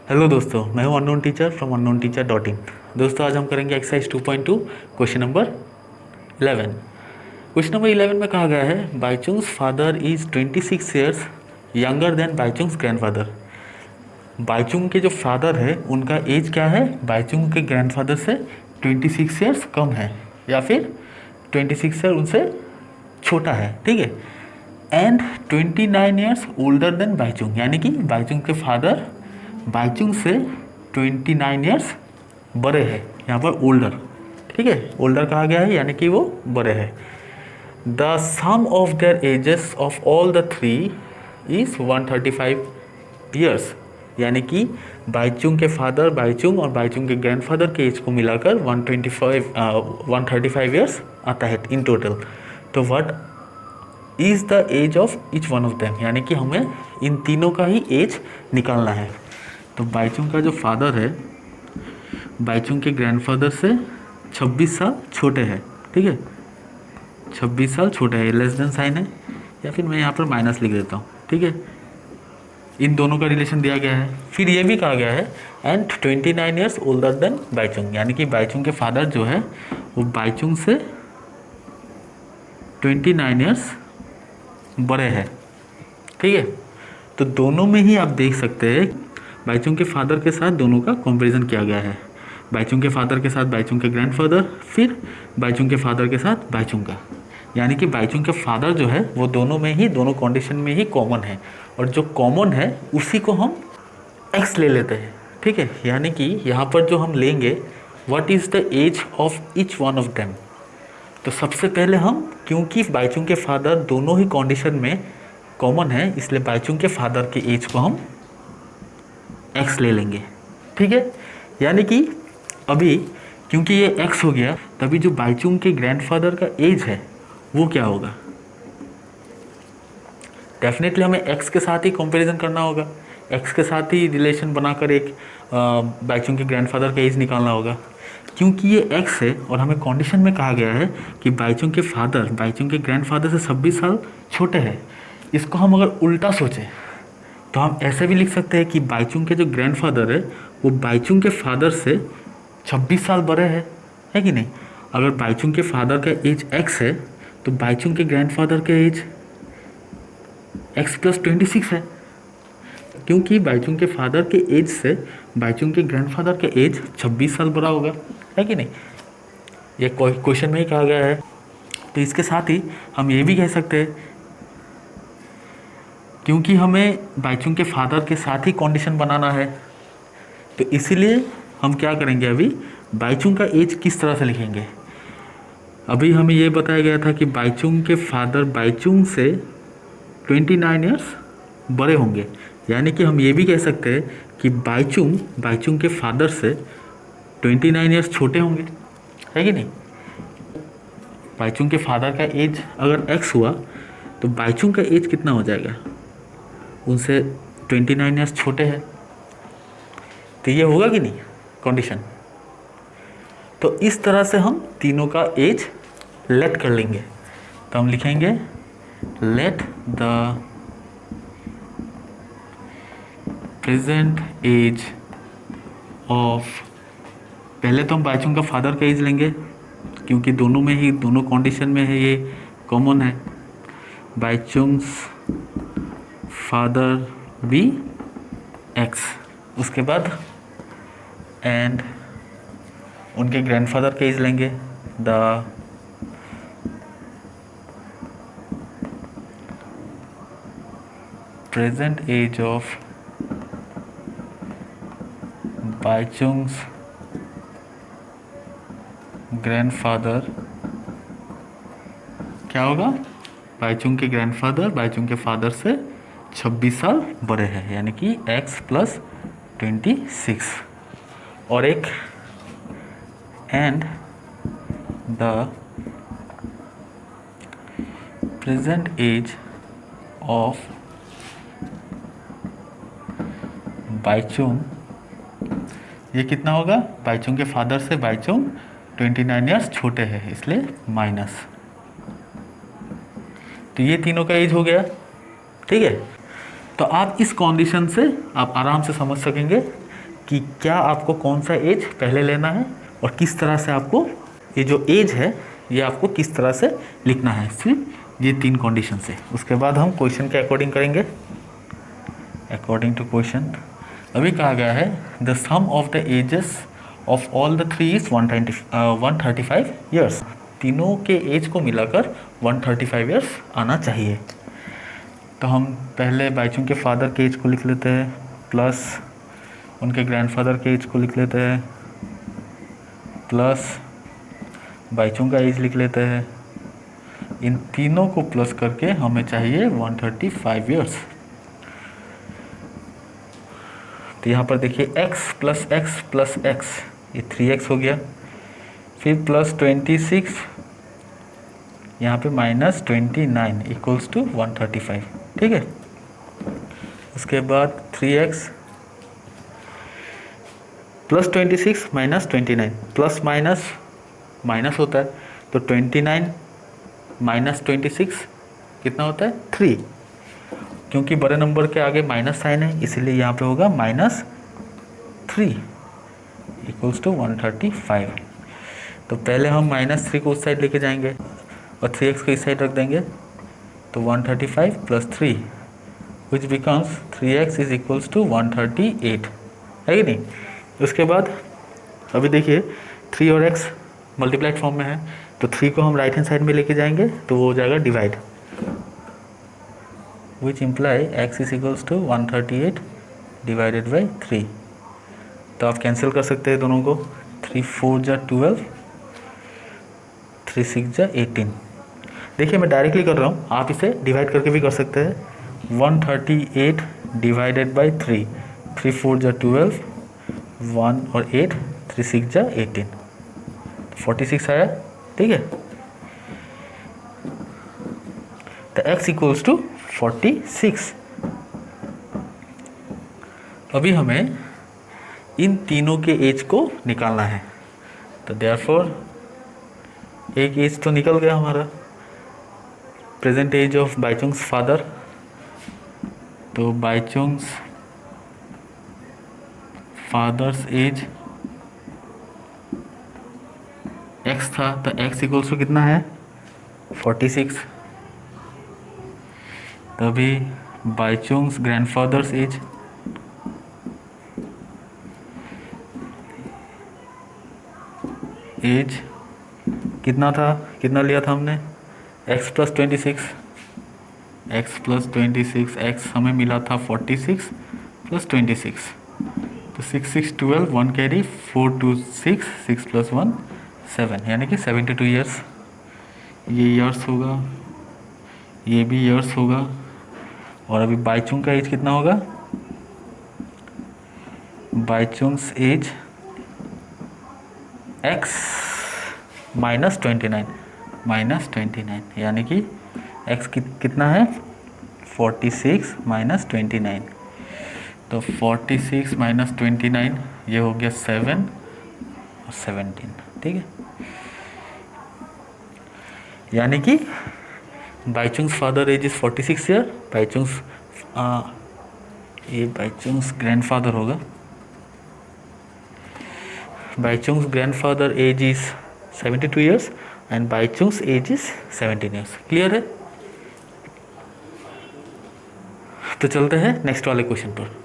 Hello दोस्तों, मैं हूं अननोन टीचर फ्रॉम unknownteacher.in। दोस्तों, आज हम करेंगे exercise 2.2 question number 11। Question number 11 में कहा गया है Bhaichung's father is 26 years younger than Bhaichung's grandfather. Bhaichung के जो फादर है उनका एज क्या है, बाईचुंग के ग्रैंडफादर से 26 ईयर्स कम है या फिर 26 ईयर उनसे छोटा है। ठीक है। And 29 years older than Bhaichung, यानी कि बाईचुंग के फादर बाईचुंग से 29 ईयर्स बड़े हैं। यहाँ पर ओल्डर, ठीक है, ओल्डर कहा गया है यानी कि वो बड़े हैं। The sum of their ages of all the three is 135 years, यानी कि बाईचुंग के फादर बाईचुंग और बाईचुंग के ग्रैंडफादर के एज को मिलाकर 135 ईयर्स आता है इन टोटल। तो what is the age of each one of them, यानी कि हमें इन तीनों का ही एज निकालना है। तो बाईचुंग का जो फादर है बाईचुंग के ग्रैंडफादर से 26 साल छोटे हैं। ठीक है, 26 साल छोटे हैं, लेस देन साइन है या फिर मैं यहाँ पर माइनस लिख देता हूँ। ठीक है, इन दोनों का रिलेशन दिया गया है। फिर ये भी कहा गया है and 29 years older than Bhaichung, यानी कि बाईचुंग के फादर जो है वो बाईचुंग से 29 ईयर्स बड़े हैं। ठीक है, तो दोनों में ही आप देख सकते हैं बाईचुंग के फादर के साथ दोनों का कंपैरिजन किया गया है। बाईचुंग के फादर के साथ बाईचुंग के ग्रैंडफादर, फिर बाईचुंग के फादर के साथ बाईचुंग का, यानी कि बाईचुंग के फादर जो है वो दोनों में ही, दोनों कंडीशन में ही कॉमन है, और जो कॉमन है उसी को हम एक्स ले लेते हैं। ठीक है, यानी कि यहाँ पर जो हम लेंगे what is the age of each one of them. तो सबसे पहले हम, क्योंकि बाईचुंग के फादर दोनों ही कंडीशन में कॉमन है, इसलिए बाईचुंग के फादर के एज को हम एक्स ले लेंगे। ठीक है, यानी कि अभी क्योंकि ये एक्स हो गया, तभी जो बाईचुंग के ग्रैंडफादर का एज है वो क्या होगा, डेफिनेटली हमें एक्स के साथ ही कंपैरिजन करना होगा, एक्स के साथ ही रिलेशन बनाकर एक बाईचुंग के ग्रैंडफादर का एज निकालना होगा। क्योंकि ये एक्स है और हमें कंडीशन में कहा गया है कि बाईचुंग के फादर बाईचुंग के ग्रैंडफादर से 26 साल छोटे हैं, इसको हम अगर उल्टा सोचें तो हम ऐसे भी लिख सकते हैं कि बाईचुंग के जो ग्रैंडफादर है वो बाईचुंग के फादर से 26 साल बड़े है कि नहीं। अगर बाईचुंग के फादर का एज एक्स है तो बाईचुंग के ग्रैंडफादर का एज एक्स प्लस 26 है, क्योंकि बाईचुंग के फादर के एज से बाईचुंग के ग्रैंडफादर का एज 26 साल बड़ा होगा, है कि नहीं। ये क्वेश्चन में ही कहा गया है। तो इसके साथ ही हम ये भी कह सकते हैं, क्योंकि हमें बाईचुंग के फादर के साथ ही कंडीशन बनाना है, तो इसीलिए हम क्या करेंगे, अभी बाईचुंग का एज किस तरह से लिखेंगे। अभी हमें ये बताया गया था कि बाईचुंग के फादर बाईचुंग से 29 ईयर्स बड़े होंगे, यानी कि हम ये भी कह सकते हैं कि बाईचुंग के फादर से 29 ईयर्स छोटे होंगे, है कि नहीं। बाईचुंग के फादर का एज अगर एक्स हुआ तो बाईचुंग का एज कितना हो जाएगा, उनसे 29 ईयर्स छोटे हैं, तो ये होगा कि नहीं कंडीशन। तो इस तरह से हम तीनों का एज लेट कर लेंगे। तो हम लिखेंगे let the present age of, पहले तो हम बाईचुंग का फादर का एज लेंगे क्योंकि दोनों में ही, दोनों कंडीशन में है, ये कॉमन है। बाईचुंग्स फादर बी एक्स, उसके बाद एंड उनके ग्रैंडफादर का एज लेंगे the present age of Bhaichung's grandfather, क्या होगा, बाईचुंग के ग्रैंडफादर बाईचुंग के फादर से 26 साल बड़े हैं, यानी कि x प्लस 26, और एक and the present age of Bhaichung, ये कितना होगा, बाईचुंग के फादर से बाईचुंग 29 ईयर्स छोटे हैं, इसलिए माइनस। तो ये तीनों का एज हो गया। ठीक है, तो आप इस कंडीशन से आप आराम से समझ सकेंगे कि क्या आपको कौन सा एज पहले लेना है और किस तरह से आपको ये जो एज है ये आपको किस तरह से लिखना है, सिर्फ ये 3 कंडीशन से। उसके बाद हम क्वेश्चन के अकॉर्डिंग करेंगे, अकॉर्डिंग टू क्वेश्चन। अभी कहा गया है the sum of the ages of all the 3 is 135 years. तीनों के एज को मिलाकर 135 ईयर्स आना चाहिए। तो हम पहले बाईचुंग के फादर के एज को लिख लेते हैं, प्लस उनके ग्रैंडफादर के एज को लिख लेते हैं, प्लस बाईचुंग का एज लिख लेते हैं। इन तीनों को प्लस करके हमें चाहिए 135 ईयर्स। तो यहाँ पर देखिए x plus x plus x, ये 3x हो गया, फिर प्लस 26, यहाँ पे माइनस 29 इक्वल्स टू 135, ठीक है। उसके बाद 3x plus 26 minus 29, plus minus minus होता है, तो 29 माइनस 26 कितना होता है 3, क्योंकि बड़े नंबर के आगे माइनस साइन है इसलिए यहाँ पे होगा -3 इक्वल्स टू 135। तो पहले हम -3 को उस साइड लेके जाएंगे और 3x को इस साइड रख देंगे, तो 135 plus 3 which becomes 3x is equals to 138, है कि नहीं। उसके बाद अभी देखिए 3 और x मल्टीप्लाइड फॉर्म में है, तो 3 को हम राइट हैंड साइड में लेके जाएंगे तो वो हो जाएगा divide, which imply x is equals to 138 divided by 3। तो आप कैंसिल कर सकते हैं दोनों को, 3 4 जा 12, 3 6 जा 18। देखिए मैं डायरेक्टली कर रहा हूँ, आप इसे डिवाइड करके भी कर सकते हैं। 138 डिवाइडेड बाई 3, 3 4 जा 12, 1 और 8, 3 6 जा 18, 46 आया, ठीक है। तो x इक्वल्स टू 46। अभी हमें इन तीनों के एज को निकालना है, तो देयरफॉर एक एज तो निकल गया हमारा, प्रेजेंट एज ऑफ बाईचुंग्स फादर। तो बाईचुंग्स फादर्स एज x था, तो x इक्वल्स टू कितना है 46। तभी बाईचुंग्स ग्रैंडफादर्स एज कितना था, कितना लिया था हमने x plus 26, x plus 26, x हमें मिला था 46 प्लस 26, तो 6 6 12, 1 कैरी, 4 2 6, 6 प्लस 1 7, यानी कि 72 ईयर्स। ये ईयर्स होगा, ये भी ईयर्स होगा। और अभी बाईचुंग का एज कितना होगा, बाईचुंग्स एज x माइनस 29, यानी कि x कितना है 46 माइनस 29, तो 46 माइनस 29 ये हो गया 7 और 17, ठीक है। यानी कि Bhaichung's father age is 46 year, Bhaichung's ये बाईचुंग्स ग्रैंडफादर होगा, Bhaichung's grandfather age is 72 years and Bhaichung's age is 17 years. Clear है। तो चलते हैं नेक्स्ट वाले क्वेश्चन पर।